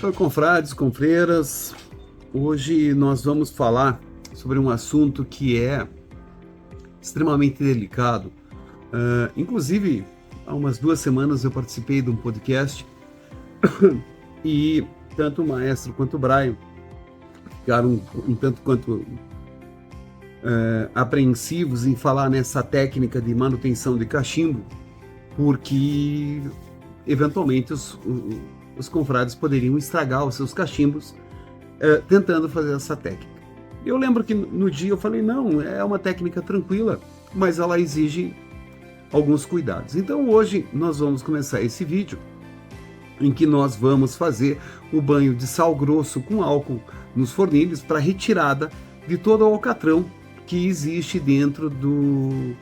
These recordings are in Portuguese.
Oi, confrades, confreiras. Hoje nós vamos falar sobre um assunto que é extremamente delicado. Inclusive, há umas 2 semanas eu participei de um podcast e tanto o maestro quanto o Brian ficaram um tanto quanto apreensivos em falar nessa técnica de manutenção de cachimbo, porque eventualmente os confrades poderiam estragar os seus cachimbos tentando fazer essa técnica. Eu lembro que no dia eu falei, não, é uma técnica tranquila, mas ela exige alguns cuidados. Então hoje nós vamos começar esse vídeo em que nós vamos fazer o banho de sal grosso com álcool nos fornilhos para retirada de todo o alcatrão que existe dentro do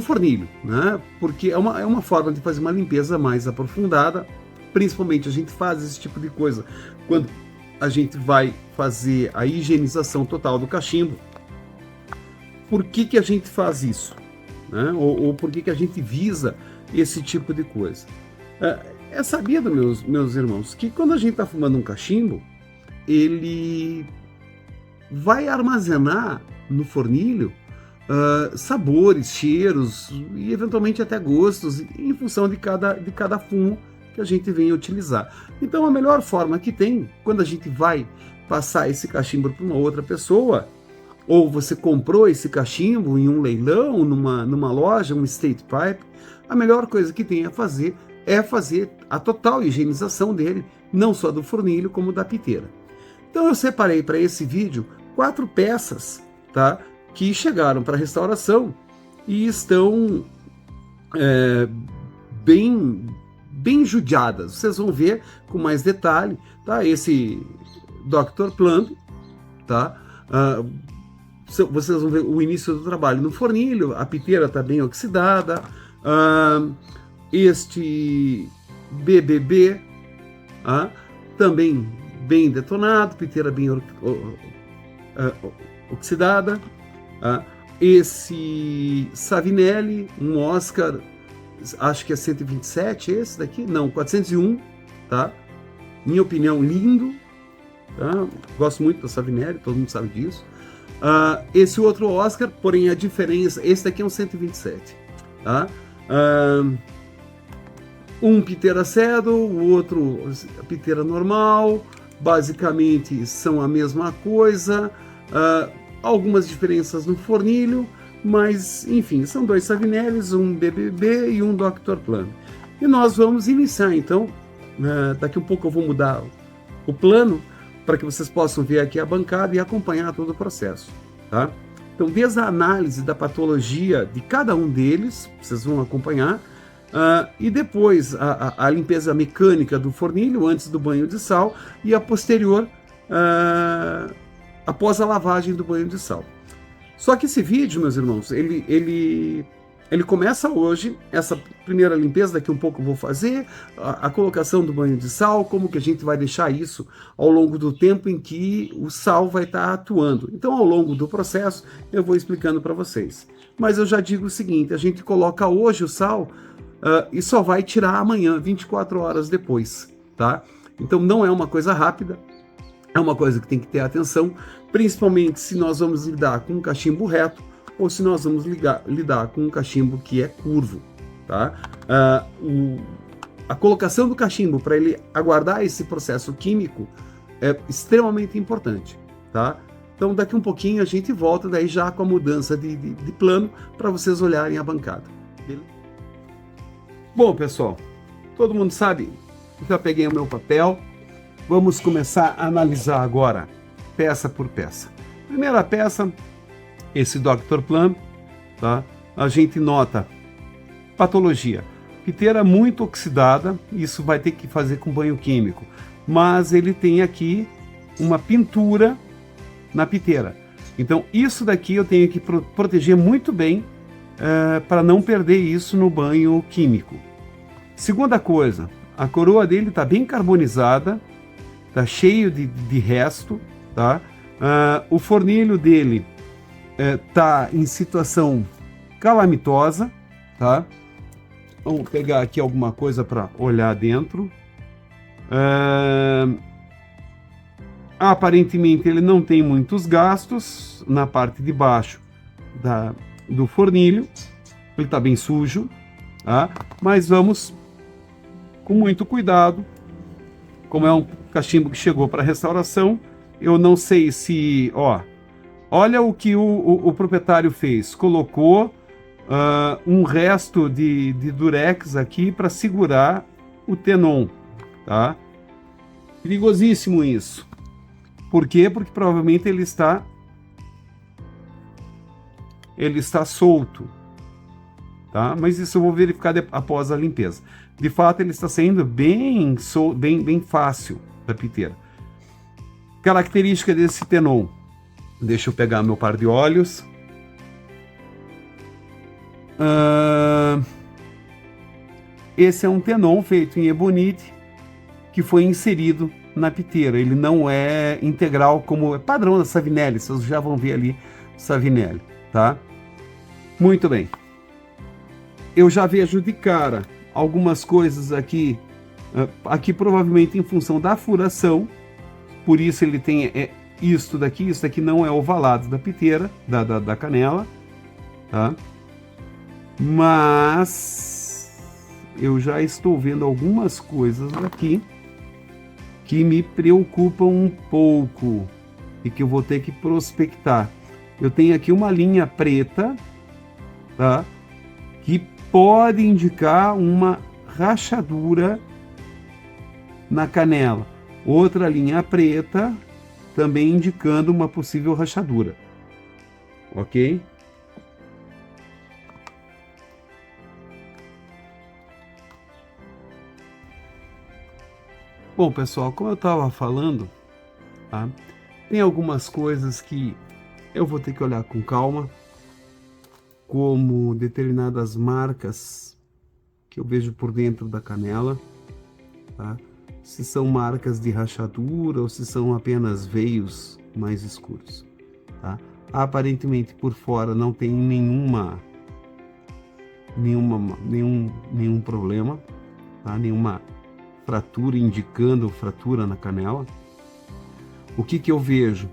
fornilho, né? Porque é uma forma de fazer uma limpeza mais aprofundada. Principalmente a gente faz esse tipo de coisa quando a gente vai fazer a higienização total do cachimbo. Por que a gente faz isso? Né? Ou por que a gente visa esse tipo de coisa? É sabido, meus irmãos, que quando a gente está fumando um cachimbo, ele vai armazenar no fornilho sabores, cheiros e eventualmente até gostos em função de cada fumo que a gente vem utilizar. Então a melhor forma que tem, quando a gente vai passar esse cachimbo para uma outra pessoa, ou você comprou esse cachimbo em um leilão, numa loja, um state pipe, a melhor coisa que tem a fazer é fazer a total higienização dele, não só do fornilho, como da piteira. Então eu separei para esse vídeo 4 peças, tá, que chegaram para restauração e estão bem judiadas. Vocês vão ver com mais detalhe, tá? Esse Dr. Plumb, tá? Vocês vão ver o início do trabalho no fornilho, a piteira está bem oxidada. Este BBB também bem detonado, piteira bem oxidada. Esse Savinelli, um Oscar, acho que é 127 esse daqui, não, 401, tá? Minha opinião, lindo, tá? Gosto muito da Savinelli, todo mundo sabe disso. Esse outro Oscar, porém a diferença, esse daqui é um 127, tá? Um piteira Cedro, o outro piteira normal, basicamente são a mesma coisa, algumas diferenças no fornilho, mas enfim, são 2 Savinellis, um BBB e um Dr. Plumb. E nós vamos iniciar então, daqui um pouco eu vou mudar o plano para que vocês possam ver aqui a bancada e acompanhar todo o processo, tá? Então, desde a análise da patologia de cada um deles, vocês vão acompanhar, e depois a limpeza mecânica do fornilho antes do banho de sal e a posterior após a lavagem do banho de sal. Só que esse vídeo, meus irmãos, ele começa hoje, essa primeira limpeza, daqui um pouco eu vou fazer, a colocação do banho de sal, como que a gente vai deixar isso ao longo do tempo em que o sal vai estar atuando. Então, ao longo do processo, eu vou explicando para vocês. Mas eu já digo o seguinte, a gente coloca hoje o sal e só vai tirar amanhã, 24 horas depois, tá? Então, não é uma coisa rápida, é uma coisa que tem que ter atenção, principalmente se nós vamos lidar com um cachimbo reto ou se nós vamos lidar com um cachimbo que é curvo, tá? A colocação do cachimbo para ele aguardar esse processo químico é extremamente importante, tá? Então daqui um pouquinho a gente volta daí já com a mudança de plano para vocês olharem a bancada. Beleza? Bom, pessoal, todo mundo sabe, já peguei o meu papel, vamos começar a analisar agora peça por peça. Primeira peça, esse Dr. Plumb, tá? A gente nota patologia, piteira muito oxidada, isso vai ter que fazer com banho químico, mas ele tem aqui uma pintura na piteira. Então isso daqui eu tenho que proteger muito bem para não perder isso no banho químico. Segunda coisa, a coroa dele está bem carbonizada, está cheio de resto, tá? O fornilho dele está em situação calamitosa, tá? Vamos pegar aqui alguma coisa para olhar dentro. Aparentemente ele não tem muitos gastos na parte de baixo do fornilho. Ele está bem sujo, tá? Mas vamos com muito cuidado. Como é um cachimbo que chegou para restauração, eu não sei se... olha o que o proprietário fez. Colocou um resto de durex aqui para segurar o tenon, tá? Perigosíssimo isso. Por quê? Porque provavelmente ele está solto, tá? Mas isso eu vou verificar após a limpeza. De fato, ele está saindo bem fácil da piteira. Característica desse tenon. Deixa eu pegar meu par de olhos. Esse é um tenon feito em ebonite que foi inserido na piteira. Ele não é integral como é padrão da Savinelli. Vocês já vão ver ali Savinelli, tá? Muito bem. Eu já vejo de cara algumas coisas aqui provavelmente em função da furação. Por isso ele tem isso daqui não é ovalado da piteira, da canela, tá? Mas eu já estou vendo algumas coisas aqui que me preocupam um pouco e que eu vou ter que prospectar. Eu tenho aqui uma linha preta, tá? Que pode indicar uma rachadura na canela. Outra linha preta também indicando uma possível rachadura. Ok? Bom, pessoal, como eu estava falando, tá? Tem algumas coisas que eu vou ter que olhar com calma, como determinadas marcas que eu vejo por dentro da canela, tá? Se são marcas de rachadura ou se são apenas veios mais escuros, tá? Aparentemente por fora não tem nenhum problema, tá? Nenhuma fratura indicando fratura na canela. O que eu vejo?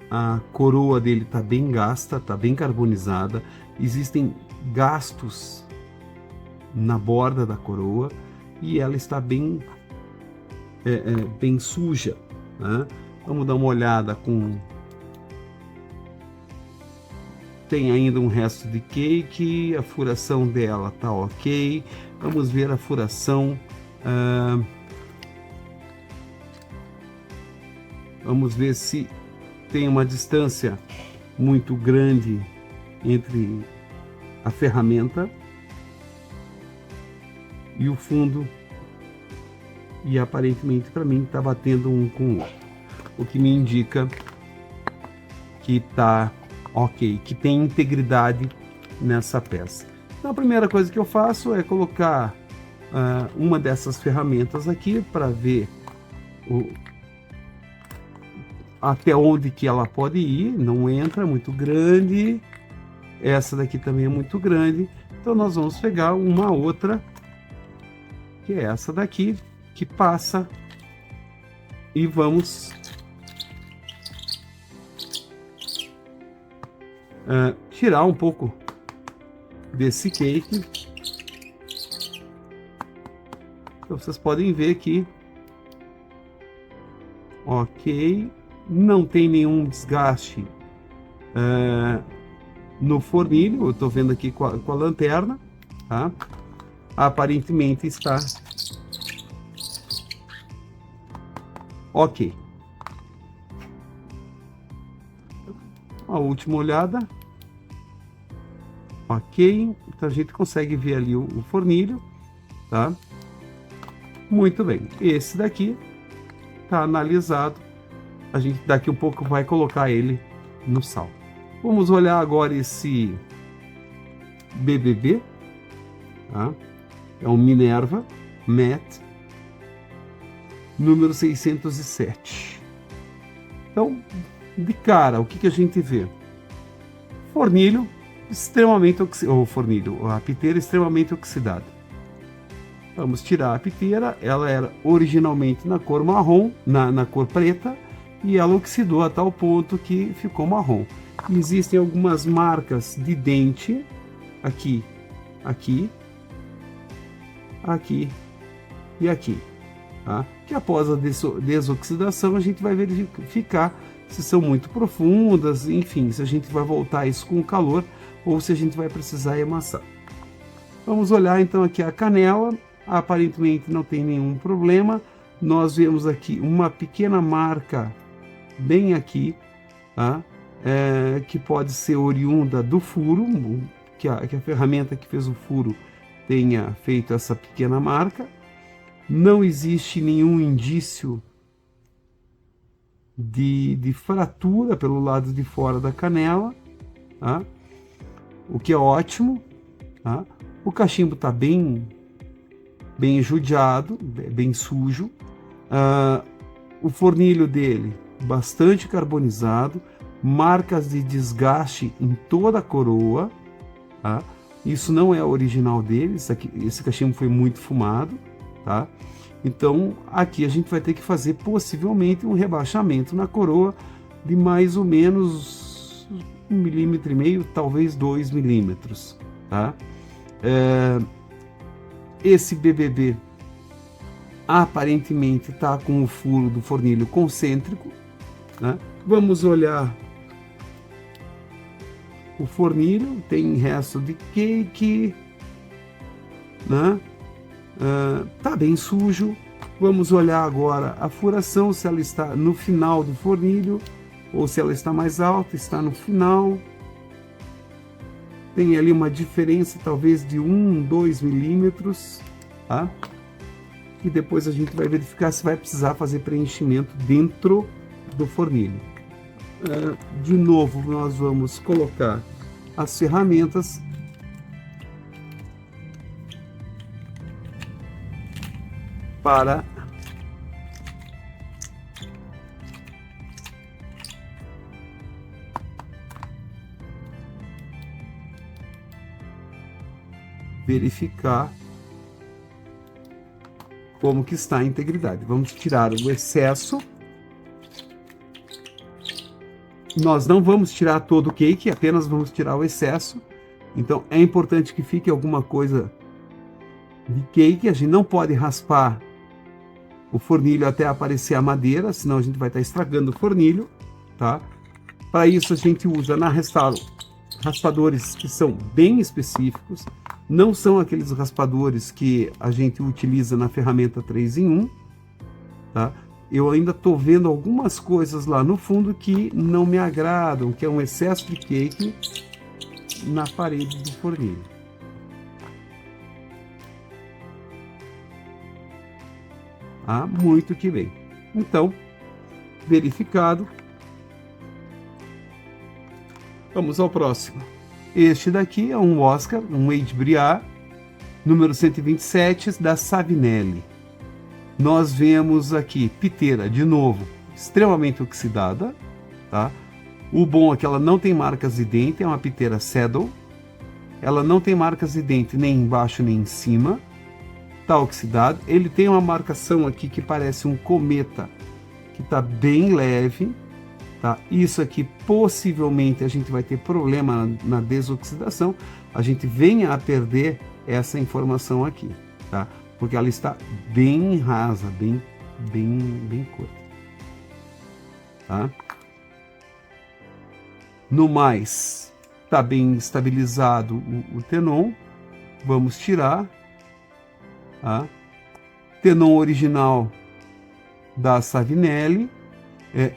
A coroa dele está bem gasta, está bem carbonizada, existem gastos na borda da coroa e ela está bem suja, né? Vamos dar uma olhada tem ainda um resto de cake, a furação dela tá ok. Vamos ver a furação. Vamos ver se tem uma distância muito grande entre a ferramenta e o fundo, e aparentemente para mim está batendo um com o outro, o que me indica que está ok, que tem integridade nessa peça. Então a primeira coisa que eu faço é colocar uma dessas ferramentas aqui para ver até onde que ela pode ir. Não entra, muito grande. Essa daqui também é muito grande. Então nós vamos pegar uma outra, que é essa daqui, que passa, e vamos tirar um pouco desse cake. Então vocês podem ver que ok, não tem nenhum desgaste no fornilho. Eu estou vendo aqui com a lanterna, tá? Aparentemente está ok. A última olhada, ok. Então a gente consegue ver ali o fornilho, tá? Muito bem. Esse daqui tá analisado. A gente daqui um pouco vai colocar ele no sal. Vamos olhar agora esse BBB, tá? É um Minerva Matte número 607. Então, de cara, o que a gente vê? Fornilho extremamente oxidado, a piteira extremamente oxidada. Vamos tirar a piteira, ela era originalmente na cor marrom, na cor preta, e ela oxidou a tal ponto que ficou marrom. Existem algumas marcas de dente, aqui, aqui, aqui e aqui, tá? Que após a desoxidação a gente vai verificar se são muito profundas, enfim, se a gente vai voltar isso com calor ou se a gente vai precisar amassar. Vamos olhar então aqui a canela, aparentemente não tem nenhum problema. Nós vemos aqui uma pequena marca bem aqui, tá? Que pode ser oriunda do furo, que a ferramenta que fez o furo tenha feito essa pequena marca. Não existe nenhum indício de fratura pelo lado de fora da canela, tá? O que é ótimo, tá? O cachimbo está bem judiado, bem sujo. O fornilho dele bastante carbonizado, marcas de desgaste em toda a coroa, tá? Isso não é original dele, esse cachimbo foi muito fumado, tá? Então aqui a gente vai ter que fazer possivelmente um rebaixamento na coroa de mais ou menos 1,5 milímetro, talvez 2 milímetros, tá? Esse BBB aparentemente está com o furo do fornilho concêntrico, né? Vamos olhar o fornilho, tem resto de cake, né? Tá bem sujo. Vamos olhar agora a furação, se ela está no final do fornilho ou se ela está mais alta, está no final. Tem ali uma diferença talvez de 1, 2 milímetros, tá? E depois a gente vai verificar se vai precisar fazer preenchimento dentro do fornilho. De novo, nós vamos colocar as ferramentas para verificar como que está a integridade. Vamos tirar o excesso. Nós não vamos tirar todo o cake, apenas vamos tirar o excesso. Então é importante que fique alguma coisa de cake. A gente não pode raspar o fornilho até aparecer a madeira, senão a gente vai estar estragando o fornilho, tá? Para isso a gente usa na Restauro raspadores que são bem específicos, não são aqueles raspadores que a gente utiliza na ferramenta 3 em 1, tá? Eu ainda estou vendo algumas coisas lá no fundo que não me agradam, que é um excesso de cake na parede do fornilho. Ah, muito que bem. Então, verificado. Vamos ao próximo. Este daqui é um Oscar, um Age Briard, número 127, da Savinelli. Nós vemos aqui piteira, de novo, extremamente oxidada, tá? O bom é que ela não tem marcas de dente, é uma piteira Saddle. Ela não tem marcas de dente nem embaixo nem em cima. Tá oxidado. Ele tem uma marcação aqui que parece um cometa, que tá bem leve, tá? Isso aqui possivelmente a gente vai ter problema na desoxidação. A gente venha a perder essa informação aqui, tá? Porque ela está bem rasa, bem curta, tá? No mais, tá bem estabilizado o tenon. Vamos tirar, tá? Tenon original da Savinelli.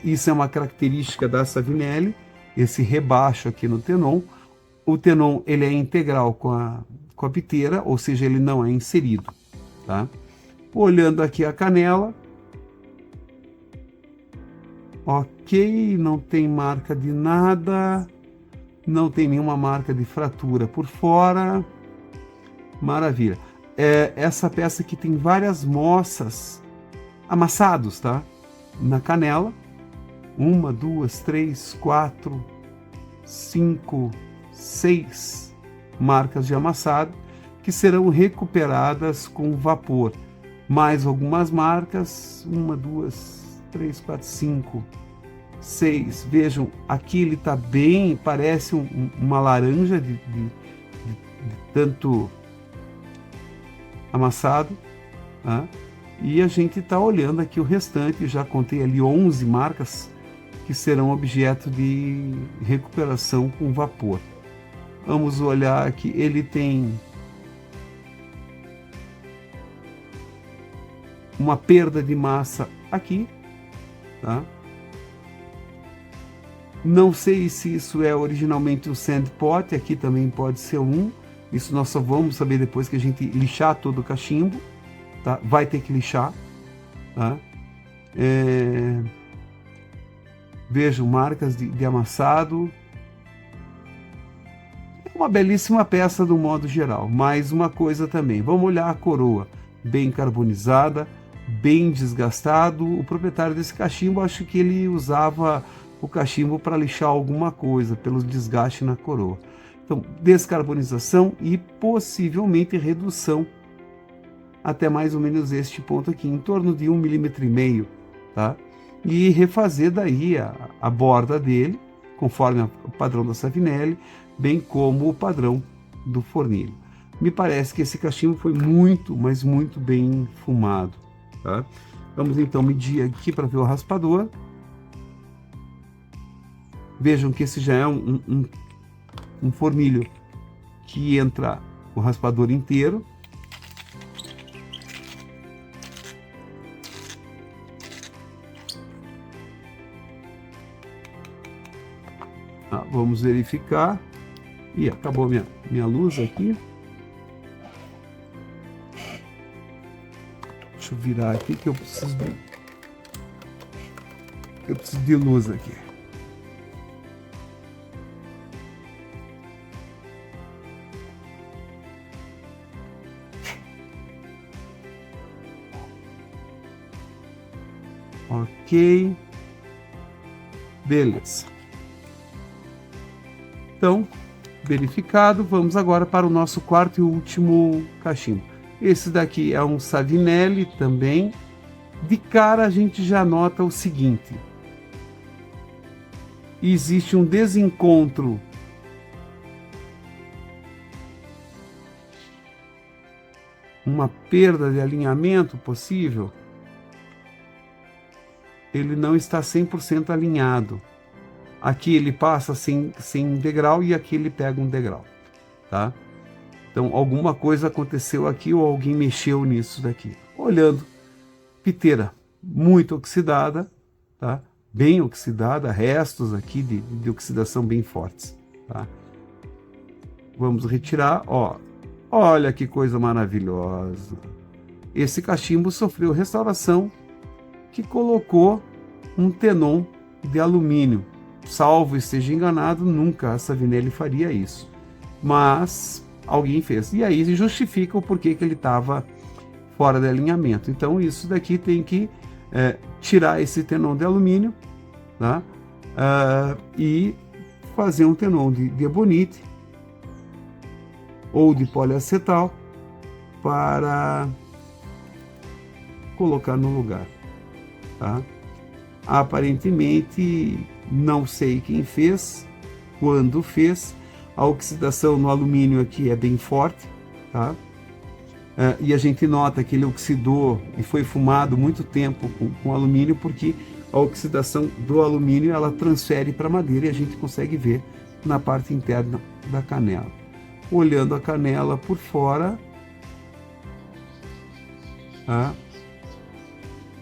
Isso é uma característica da Savinelli, esse rebaixo aqui no tenon. O tenon ele é integral com a piteira, ou seja, ele não é inserido, tá? Olhando aqui a canela, ok, não tem marca de nada, não tem nenhuma marca de fratura por fora, maravilha. Essa peça aqui tem várias moças amassados, tá? Na canela, 1, 2, 3, 4, 5, 6 marcas de amassado. que serão recuperadas com vapor. Mais algumas marcas, 1, 2, 3, 4, 5, 6. Vejam, aqui ele está bem, parece uma laranja de tanto amassado, tá? E a gente está olhando aqui o restante, já contei ali 11 marcas que serão objeto de recuperação com vapor. Vamos olhar aqui, ele tem uma perda de massa aqui, tá? Não sei se isso é originalmente um sand pot, aqui também pode ser um. Isso nós só vamos saber depois que a gente lixar todo o cachimbo, tá? Vai ter que lixar, tá? Vejam, marcas de amassado. É uma belíssima peça do modo geral. Mais uma coisa também, vamos olhar a coroa, bem carbonizada, bem desgastado. O proprietário desse cachimbo, acho que ele usava o cachimbo para lixar alguma coisa, pelo desgaste na coroa. Então, descarbonização e possivelmente redução até mais ou menos este ponto aqui, em torno de 1,5 milímetro, tá? E refazer daí a borda dele, conforme o padrão da Savinelli, bem como o padrão do fornilho. Me parece que esse cachimbo foi muito, mas muito bem fumado, tá? Vamos então medir aqui para ver o raspador. Vejam que esse já é um fornilho que entra o raspador inteiro. Vamos verificar. Ih, acabou minha luz aqui. Deixa eu virar aqui que eu preciso de luz aqui. Ok. Beleza. Então, verificado, vamos agora para o nosso quarto e último cachimbo. Esse daqui é um Savinelli também. De cara a gente já nota o seguinte: existe um desencontro uma perda de alinhamento possível. Ele não está 100% alinhado. Aqui ele passa sem degrau e aqui ele pega um degrau, tá? Então alguma coisa aconteceu aqui ou alguém mexeu nisso daqui. Olhando, piteira muito oxidada, tá? Bem oxidada, restos aqui de oxidação bem fortes, tá? Vamos retirar, ó. Olha que coisa maravilhosa. Esse cachimbo sofreu restauração que colocou um tenon de alumínio. Salvo esteja enganado, nunca a Savinelli faria isso. Mas alguém fez. E aí justifica o porquê que ele estava fora de alinhamento. Então isso daqui tem que tirar esse tenon de alumínio, tá? E fazer um tenon de ebonite ou de poliacetal para colocar no lugar, tá? Aparentemente, não sei quem fez, quando fez. A oxidação no alumínio aqui é bem forte, tá? E a gente nota que ele oxidou e foi fumado muito tempo com alumínio, porque a oxidação do alumínio ela transfere para a madeira e a gente consegue ver na parte interna da canela. Olhando a canela por fora, tá?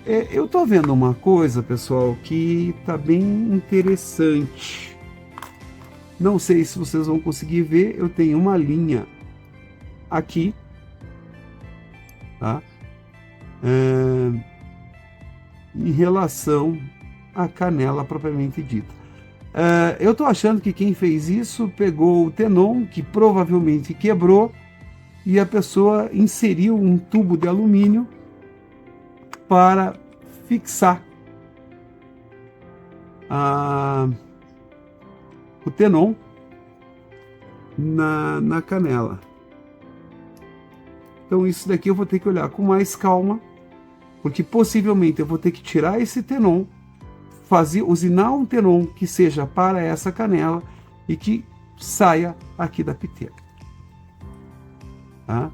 Eu tô vendo uma coisa, pessoal, que tá bem interessante. Não sei se vocês vão conseguir ver, eu tenho uma linha aqui, tá? Em relação à canela propriamente dita. Eu tô achando que quem fez isso pegou o tenon, que provavelmente quebrou, e a pessoa inseriu um tubo de alumínio para fixar o tenon na canela. Então isso daqui eu vou ter que olhar com mais calma, porque possivelmente eu vou ter que tirar esse tenon, usinar um tenon que seja para essa canela e que saia aqui da piteira. Tá?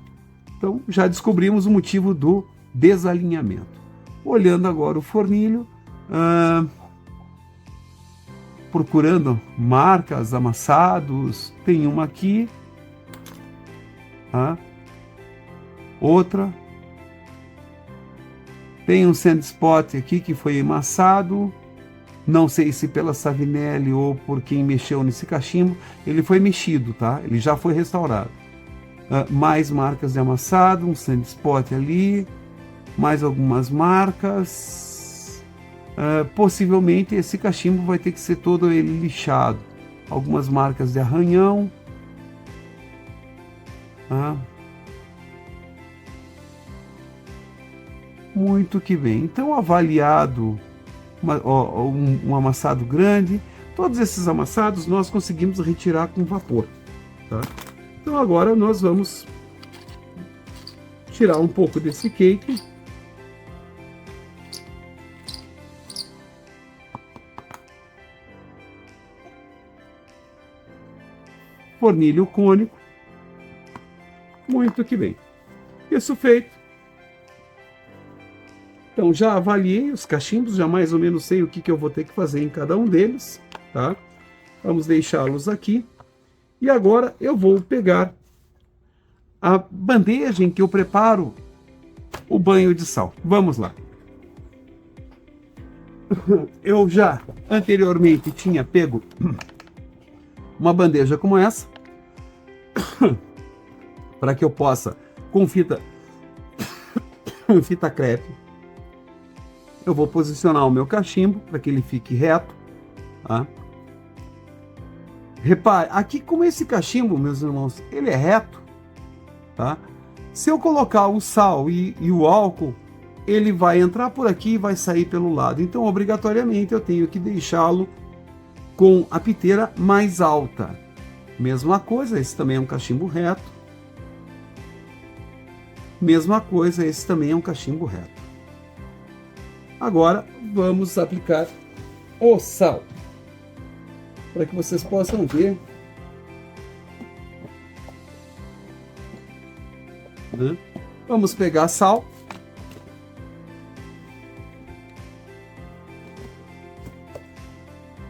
Então já descobrimos o motivo do desalinhamento. Olhando agora o fornilho, procurando marcas, amassados, tem uma aqui, outra, tem um sandspot aqui que foi amassado, não sei se pela Savinelli ou por quem mexeu nesse cachimbo, ele foi mexido, tá? Ele já foi restaurado. Mais marcas de amassado, um sandspot ali, mais algumas marcas. Possivelmente esse cachimbo vai ter que ser todo ele lixado. Algumas marcas de arranhão. Muito que bem. Então, avaliado um amassado grande, todos esses amassados nós conseguimos retirar com vapor. Tá? Então agora nós vamos tirar um pouco desse cake. Fornilho cônico. Muito que bem. Isso feito. Então já avaliei os cachimbos, já mais ou menos sei o que eu vou ter que fazer em cada um deles, tá? Vamos deixá-los aqui. E agora eu vou pegar a bandeja em que eu preparo o banho de sal. Vamos lá. Eu já anteriormente tinha pego uma bandeja como essa, para que eu possa, com fita crepe, eu vou posicionar o meu cachimbo para que ele fique reto. Tá? Repare, aqui como esse cachimbo, meus irmãos, ele é reto, tá? Se eu colocar o sal e o álcool, ele vai entrar por aqui e vai sair pelo lado. Então, obrigatoriamente, eu tenho que deixá-lo com a piteira mais alta. Mesma coisa, esse também é um cachimbo reto. Mesma coisa, esse também é um cachimbo reto. Agora, vamos aplicar o sal, para que vocês possam ver. Vamos pegar sal.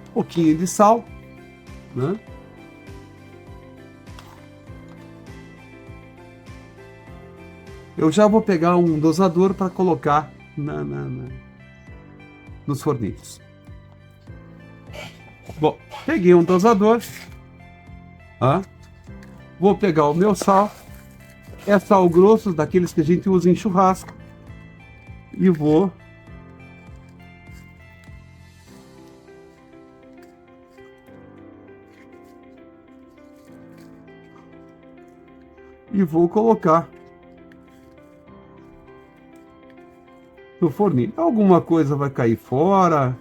Um pouquinho de sal. Eu já vou pegar um dosador para colocar nos fornilhos. Bom, peguei um dosador. Vou pegar o meu sal. É sal grosso, daqueles que a gente usa em churrasco. E vou colocar no fornilho. Alguma coisa vai cair fora,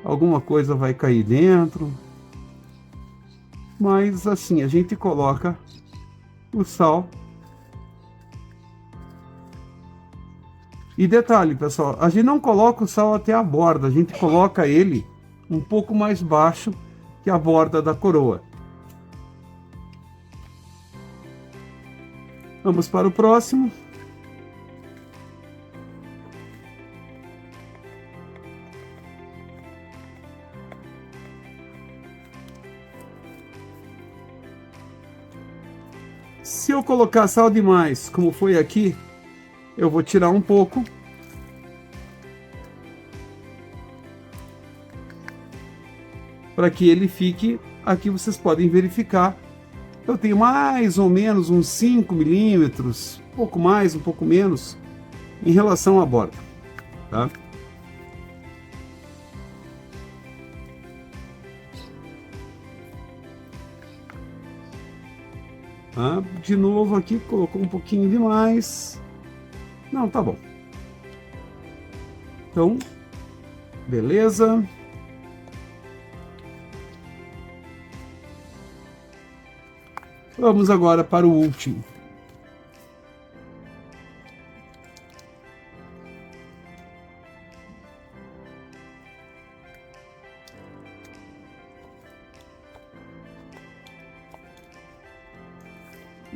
alguma coisa vai cair dentro, mas assim a gente coloca o sal. E detalhe, pessoal, a gente não coloca o sal até a borda, a gente coloca ele um pouco mais baixo que a borda da coroa. Vamos para o próximo. Se eu colocar sal demais, como foi aqui, eu vou tirar um pouco. Para que ele fique, aqui vocês podem verificar, eu tenho mais ou menos uns 5 milímetros, um pouco mais, um pouco menos, em relação à borda. Tá? De novo aqui, colocou um pouquinho demais. Não, tá bom. Então, beleza. Vamos agora para o último.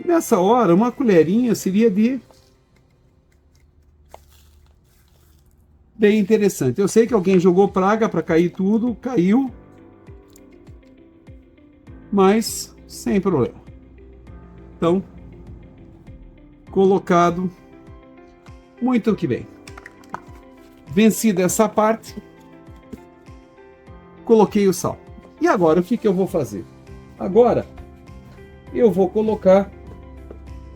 Nessa hora, uma colherinha seria de... Bem interessante. Eu sei que alguém jogou praga para cair tudo, caiu, mas sem problema. Então, colocado, muito que bem. Vencida essa parte, coloquei o sal. E agora, o que eu vou fazer? Agora, eu vou colocar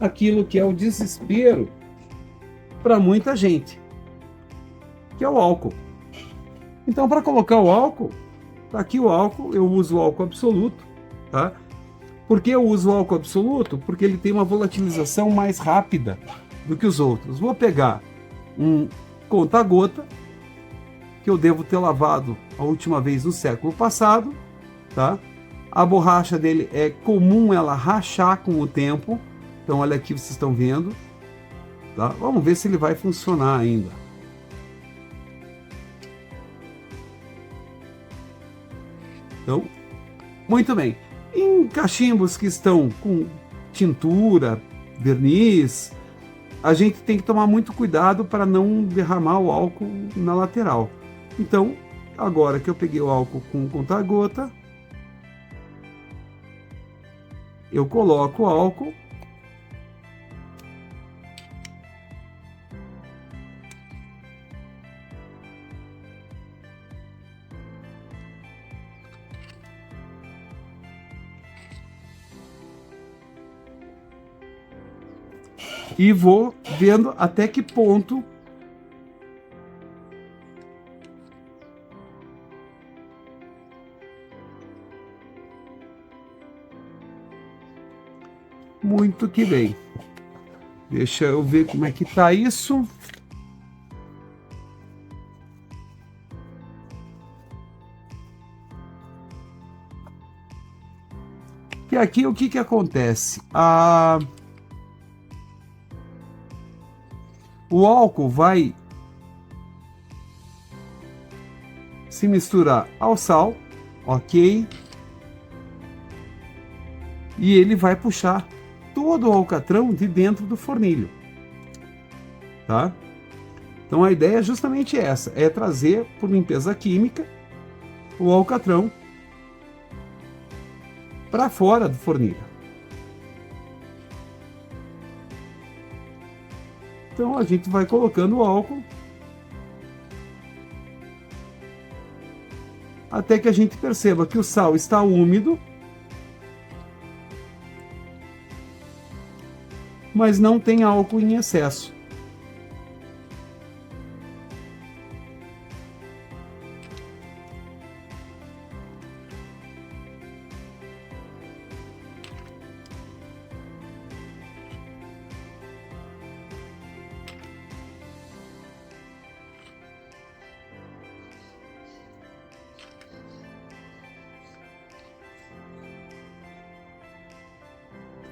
aquilo que é o desespero para muita gente, que é o álcool. Então, para colocar o álcool, tá aqui o álcool, eu uso o álcool absoluto, tá? Por que eu uso o álcool absoluto? Porque ele tem uma volatilização mais rápida do que os outros. Vou pegar um conta-gota, que eu devo ter lavado a última vez no século passado, tá? A borracha dele é comum ela rachar com o tempo. Então, olha aqui, vocês estão vendo, tá? Vamos ver se ele vai funcionar ainda. Então, muito bem. Em cachimbos que estão com tintura, verniz, a gente tem que tomar muito cuidado para não derramar o álcool na lateral. Então, agora que eu peguei o álcool com conta-gota, eu coloco o álcool e vou vendo até que ponto muito que bem. Deixa eu ver como é que tá isso. E aqui o que acontece? O álcool vai se misturar ao sal, ok? E ele vai puxar todo o alcatrão de dentro do fornilho, tá? Então a ideia é justamente essa, é trazer por limpeza química o alcatrão para fora do fornilho. Então a gente vai colocando o álcool até que a gente perceba que o sal está úmido, mas não tem álcool em excesso.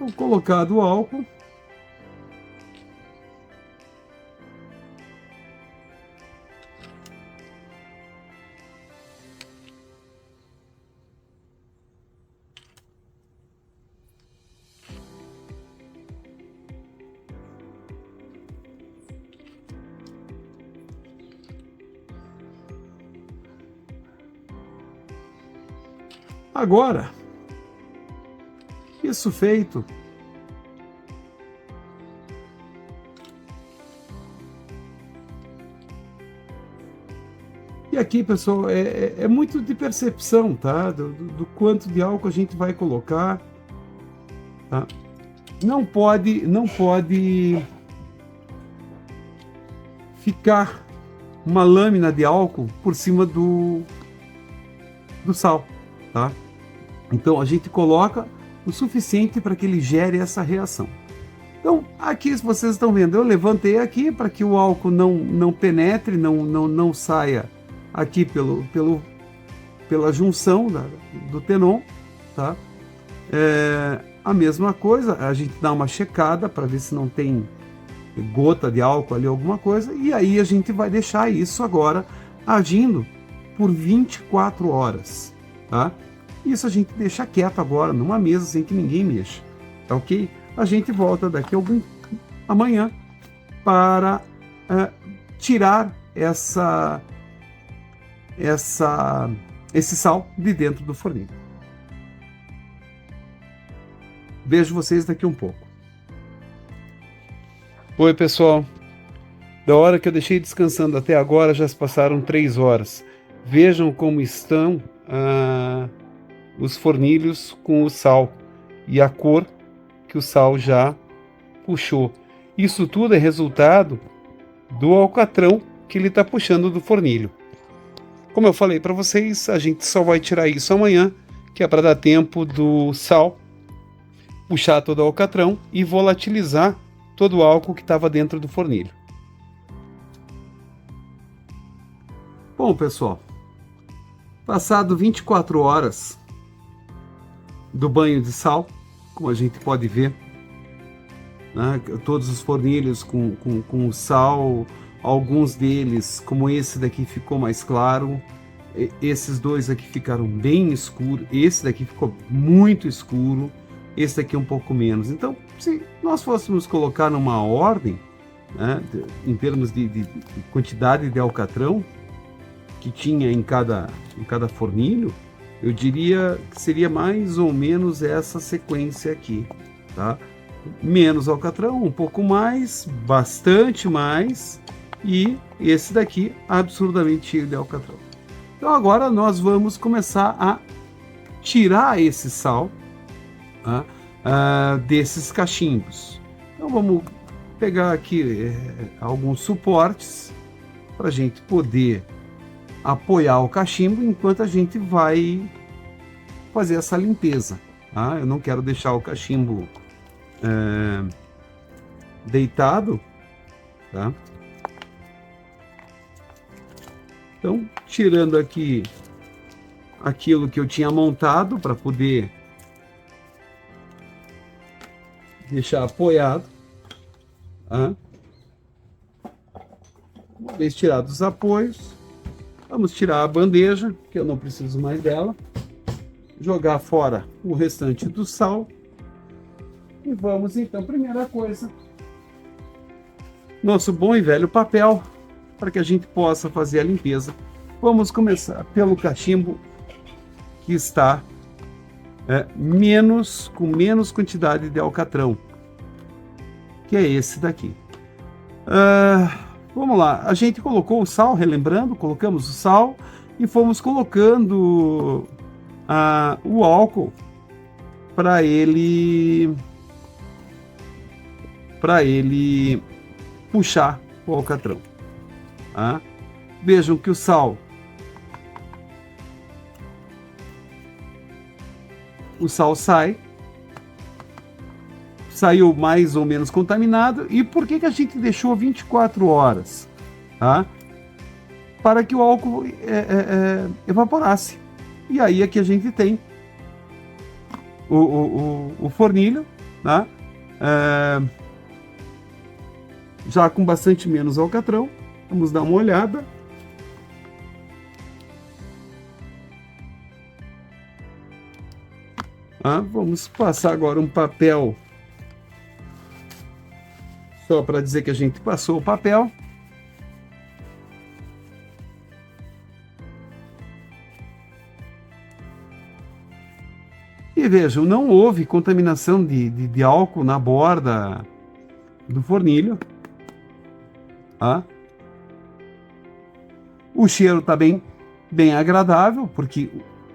Então, colocado o álcool, agora, isso feito, e aqui, pessoal, é muito de percepção, tá? Do quanto de álcool a gente vai colocar, tá? Não pode ficar uma lâmina de álcool por cima do sal, tá? Então a gente coloca o suficiente para que ele gere essa reação. Então aqui, se vocês estão vendo, eu levantei aqui para que o álcool não penetre, não saia aqui pela junção do tenon, tá? a mesma coisa, a gente dá uma checada para ver se não tem gota de álcool ali, alguma coisa, e aí a gente vai deixar isso agora agindo por 24 horas, tá? Isso a gente deixa quieto agora, numa mesa, sem que ninguém mexa, tá ok? A gente volta daqui amanhã para tirar esse sal de dentro do forninho. Vejo vocês daqui um pouco. Oi, pessoal. Da hora que eu deixei descansando até agora, já se passaram 3 horas. Vejam como estão os fornilhos com o sal e a cor que o sal já puxou. Isso tudo é resultado do alcatrão que ele está puxando do fornilho. Como eu falei para vocês, a gente só vai tirar isso amanhã, que é para dar tempo do sal puxar todo o alcatrão e volatilizar todo o álcool que estava dentro do fornilho. Bom, pessoal, passado 24 horas do banho de sal, como a gente pode ver, né, todos os fornilhos com o sal, alguns deles, como esse daqui, ficou mais claro, esses dois aqui ficaram bem escuros, esse daqui ficou muito escuro, esse daqui um pouco menos. Então, se nós fôssemos colocar numa ordem, né, em termos de quantidade de alcatrão que tinha em cada fornilho, eu diria que seria mais ou menos essa sequência aqui, tá? Menos alcatrão, um pouco mais, bastante mais, e esse daqui absurdamente cheio de alcatrão. Então agora nós vamos começar a tirar esse sal, tá, desses cachimbos. Então vamos pegar aqui alguns suportes para a gente poder apoiar o cachimbo enquanto a gente vai fazer essa limpeza, tá? Eu não quero deixar o cachimbo deitado, tá? Então, tirando aqui aquilo que eu tinha montado para poder deixar apoiado, tá? Uma vez tirados os apoios, vamos tirar a bandeja, que eu não preciso mais dela, jogar fora o restante do sal e vamos então, primeira coisa, nosso bom e velho papel, para que a gente possa fazer a limpeza. Vamos começar pelo cachimbo que está com menos quantidade de alcatrão, que é esse daqui. Vamos lá, a gente colocou o sal, relembrando, colocamos o sal e fomos colocando o álcool para ele puxar o alcatrão. Tá? Vejam que o sal saiu mais ou menos contaminado. E por que a gente deixou 24 horas? Tá? Para que o álcool evaporasse. E aí aqui a gente tem o fornilho, tá? Já com bastante menos alcatrão. Vamos dar uma olhada. Vamos passar agora um papel, só para dizer que a gente passou o papel. E vejam, não houve contaminação de álcool na borda do fornilho. O cheiro está bem agradável, porque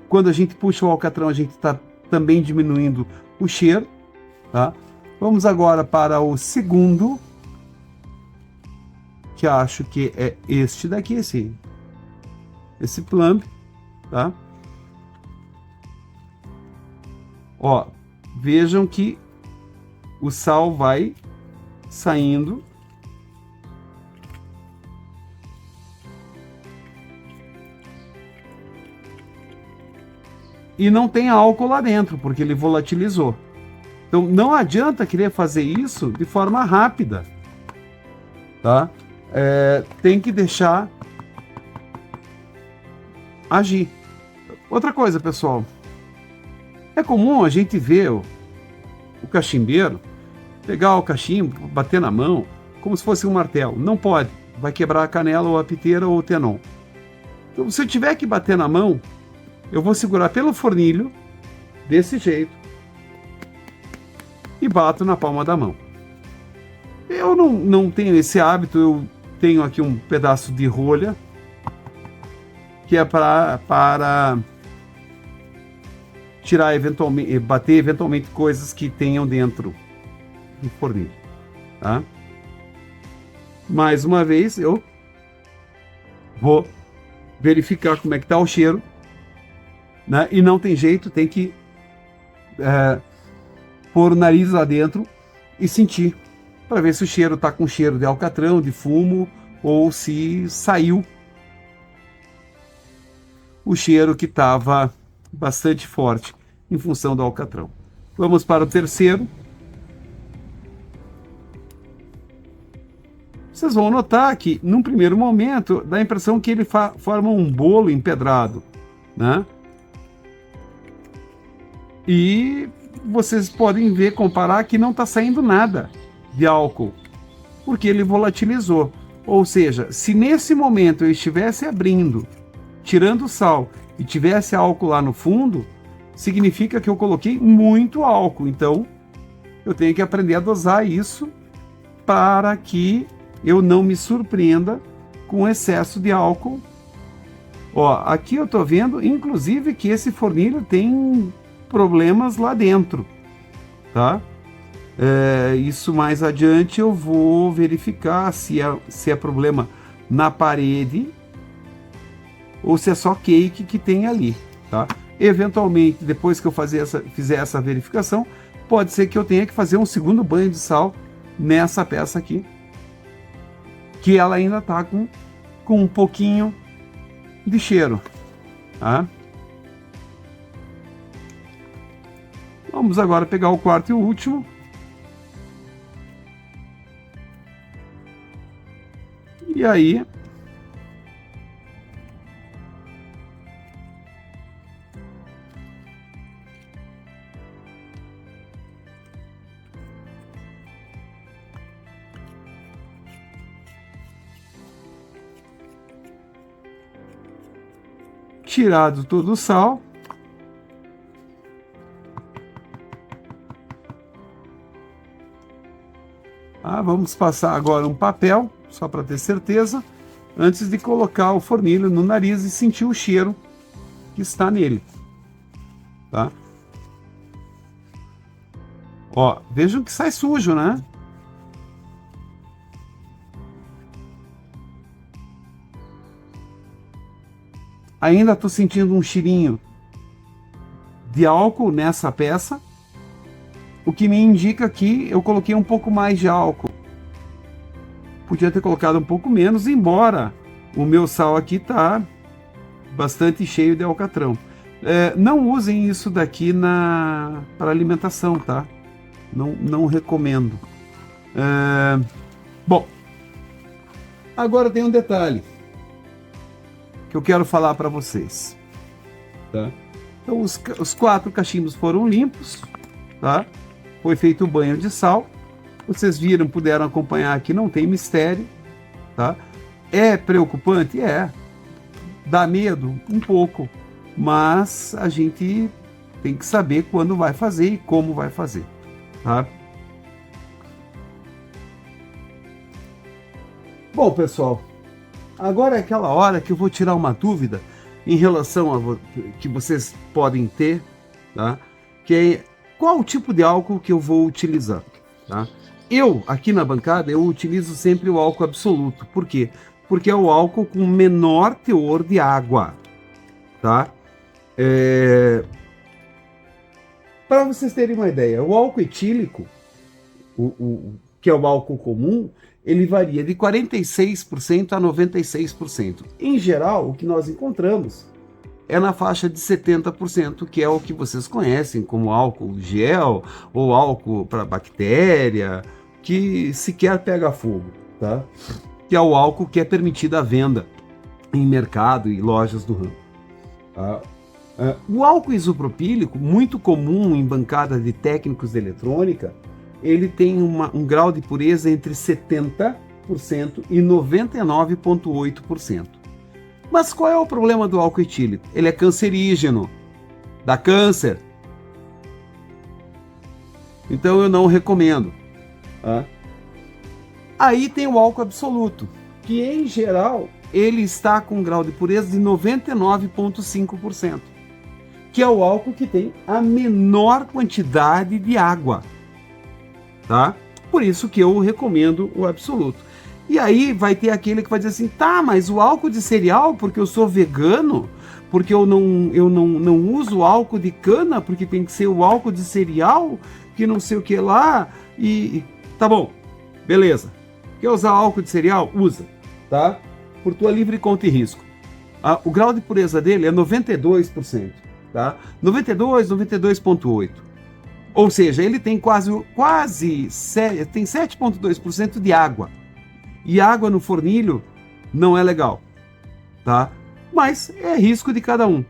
quando a gente puxa o alcatrão, a gente está também diminuindo o cheiro. Tá? Vamos agora para o segundo, que acho que é este daqui, esse plumb. Tá? Ó, vejam que o sal vai saindo. E não tem álcool lá dentro, porque ele volatilizou. Então não adianta querer fazer isso de forma rápida, tá? Tem que deixar agir. Outra coisa, pessoal, é comum a gente ver o cachimbeiro pegar o cachimbo, bater na mão, como se fosse um martelo. Não pode, vai quebrar a canela ou a piteira ou o tenon. Então, se eu tiver que bater na mão, eu vou segurar pelo fornilho, desse jeito, e bato na palma da mão. Eu não tenho esse hábito, eu tenho aqui um pedaço de rolha, que é para tirar eventualmente, bater eventualmente coisas que tenham dentro do fornilho, tá? Mais uma vez, eu vou verificar como é que tá o cheiro, né? E não tem jeito, tem que pôr o nariz lá dentro e sentir, para ver se o cheiro tá com cheiro de alcatrão, de fumo, ou se saiu o cheiro que estava bastante forte em função do alcatrão. Vamos para o terceiro. Vocês vão notar que, num primeiro momento, dá a impressão que ele forma um bolo empedrado, né? E vocês podem ver, comparar, que não está saindo nada de álcool, porque ele volatilizou. Ou seja, se nesse momento eu estivesse abrindo, tirando o sal e tivesse álcool lá no fundo, significa que eu coloquei muito álcool. Então, eu tenho que aprender a dosar isso para que eu não me surpreenda com excesso de álcool. Ó, aqui eu tô vendo, inclusive, que esse fornilho tem problemas lá dentro, tá? Isso mais adiante eu vou verificar se é problema na parede ou se é só cake que tem ali, tá? Eventualmente, depois que eu fizer essa verificação, pode ser que eu tenha que fazer um segundo banho de sal nessa peça aqui, que ela ainda tá com um pouquinho de cheiro, tá? Vamos agora pegar o quarto e o último. E aí, tirado todo o sal, vamos passar agora um papel, só para ter certeza, antes de colocar o fornilho no nariz e sentir o cheiro que está nele, tá? Ó, vejam que sai sujo, né? Ainda estou sentindo um cheirinho de álcool nessa peça, o que me indica que eu coloquei um pouco mais de álcool. Podia ter colocado um pouco menos, embora o meu sal aqui tá bastante cheio de alcatrão. Não usem isso daqui para alimentação, tá? Não recomendo. Bom, agora tem um detalhe que eu quero falar para vocês, tá? Então os 4 cachimbos foram limpos, tá? Foi feito o banho de sal. Vocês viram, puderam acompanhar aqui, não tem mistério, tá? É preocupante? É. Dá medo? Um pouco. Mas a gente tem que saber quando vai fazer e como vai fazer, tá? Bom, pessoal, agora é aquela hora que eu vou tirar uma dúvida em relação a que vocês podem ter, tá? Que é qual o tipo de álcool que eu vou utilizar, tá? Eu, aqui na bancada, eu utilizo sempre o álcool absoluto. Por quê? Porque é o álcool com menor teor de água, tá? Para vocês terem uma ideia, o álcool etílico, que é o álcool comum, ele varia de 46% a 96%. Em geral, o que nós encontramos é na faixa de 70%, que é o que vocês conhecem como álcool gel ou álcool para bactéria, que sequer pega fogo, tá? Que é o álcool que é permitido à venda em mercado e lojas do ramo. Tá? O álcool isopropílico, muito comum em bancada de técnicos de eletrônica, ele tem um grau de pureza entre 70% e 99,8%. Mas qual é o problema do álcool etílico? Ele é cancerígeno, dá câncer. Então eu não recomendo. Tá? Aí tem o álcool absoluto, que em geral ele está com um grau de pureza de 99,5%, que é o álcool que tem a menor quantidade de água. Tá? Por isso que eu recomendo o absoluto. E aí vai ter aquele que vai dizer assim, tá, mas o álcool de cereal, porque eu sou vegano, porque eu não uso álcool de cana, porque tem que ser o álcool de cereal, que não sei o que lá, e tá bom, beleza. Quer usar álcool de cereal? Usa, tá? Por tua livre conta e risco. O grau de pureza dele é 92%, tá? 92,8%. Ou seja, ele tem quase tem 7,2% de água. E água no fornilho não é legal, tá? Mas é risco de cada um.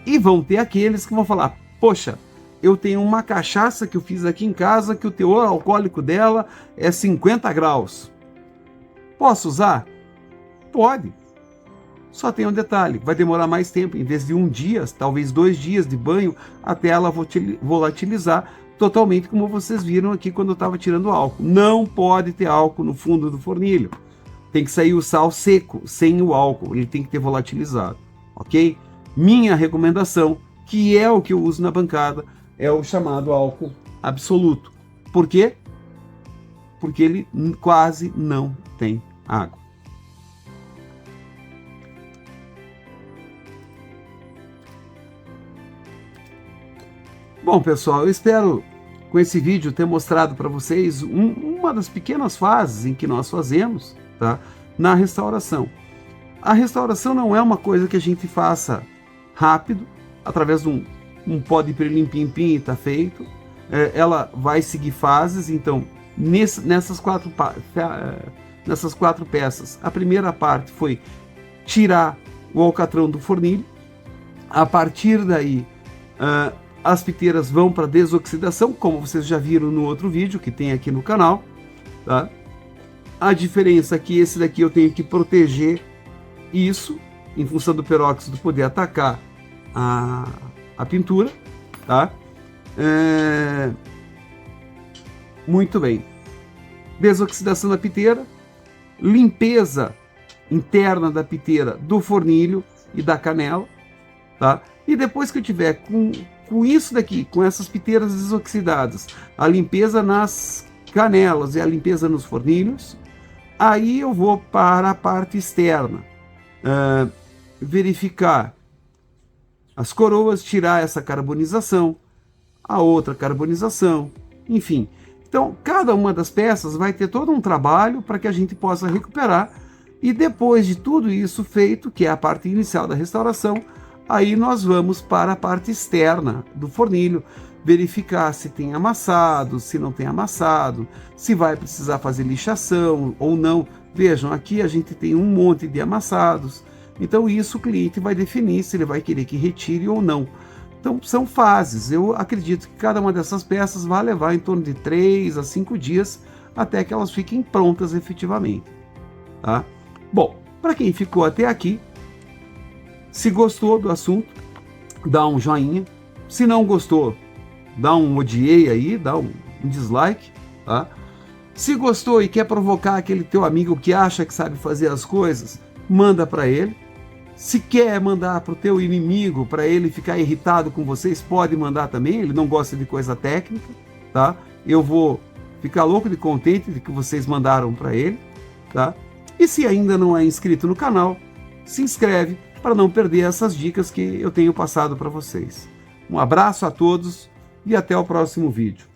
E vão ter aqueles que vão falar, poxa, eu tenho uma cachaça que eu fiz aqui em casa que o teor alcoólico dela é 50 graus. Posso usar? Pode. Só tem um detalhe, vai demorar mais tempo, em vez de 1 dia, talvez 2 dias de banho, até ela volatilizar totalmente, como vocês viram aqui quando eu estava tirando o álcool. Não pode ter álcool no fundo do fornilho. Tem que sair o sal seco, sem o álcool, ele tem que ter volatilizado, ok? Minha recomendação, que é o que eu uso na bancada, é o chamado álcool absoluto. Por quê? Porque ele quase não tem água. Bom, pessoal, eu espero com esse vídeo ter mostrado para vocês uma das pequenas fases em que nós fazemos, tá, na restauração. A restauração não é uma coisa que a gente faça rápido, através de um pó de pirlim-pim-pim e está feito. Ela vai seguir fases, então, nessas quatro peças, a primeira parte foi tirar o alcatrão do fornilho. A partir daí, as piteiras vão para desoxidação, como vocês já viram no outro vídeo que tem aqui no canal, tá? A diferença é que esse daqui eu tenho que proteger isso, em função do peróxido poder atacar a pintura, tá? Muito bem. Desoxidação da piteira, limpeza interna da piteira, do fornilho e da canela, tá? E depois que eu tiver com isso daqui, com essas piteiras desoxidadas, a limpeza nas canelas e a limpeza nos fornilhos, aí eu vou para a parte externa, verificar as coroas, tirar essa carbonização, a outra carbonização, enfim. Então, cada uma das peças vai ter todo um trabalho para que a gente possa recuperar, e depois de tudo isso feito, que é a parte inicial da restauração, aí nós vamos para a parte externa do fornilho, verificar se tem amassado, se não tem amassado, se vai precisar fazer lixação ou não. Vejam, aqui a gente tem um monte de amassados, então isso o cliente vai definir se ele vai querer que retire ou não. Então são fases, eu acredito que cada uma dessas peças vai levar em torno de 3 a 5 dias até que elas fiquem prontas efetivamente. Tá? Bom, para quem ficou até aqui, se gostou do assunto, dá um joinha. Se não gostou, dá um odiei aí, dá um dislike, tá? Se gostou e quer provocar aquele teu amigo que acha que sabe fazer as coisas, manda para ele. Se quer mandar para o teu inimigo, para ele ficar irritado com vocês, pode mandar também, ele não gosta de coisa técnica, tá? Eu vou ficar louco de contente de que vocês mandaram para ele, tá? E se ainda não é inscrito no canal, se inscreve, para não perder essas dicas que eu tenho passado para vocês. Um abraço a todos e até o próximo vídeo.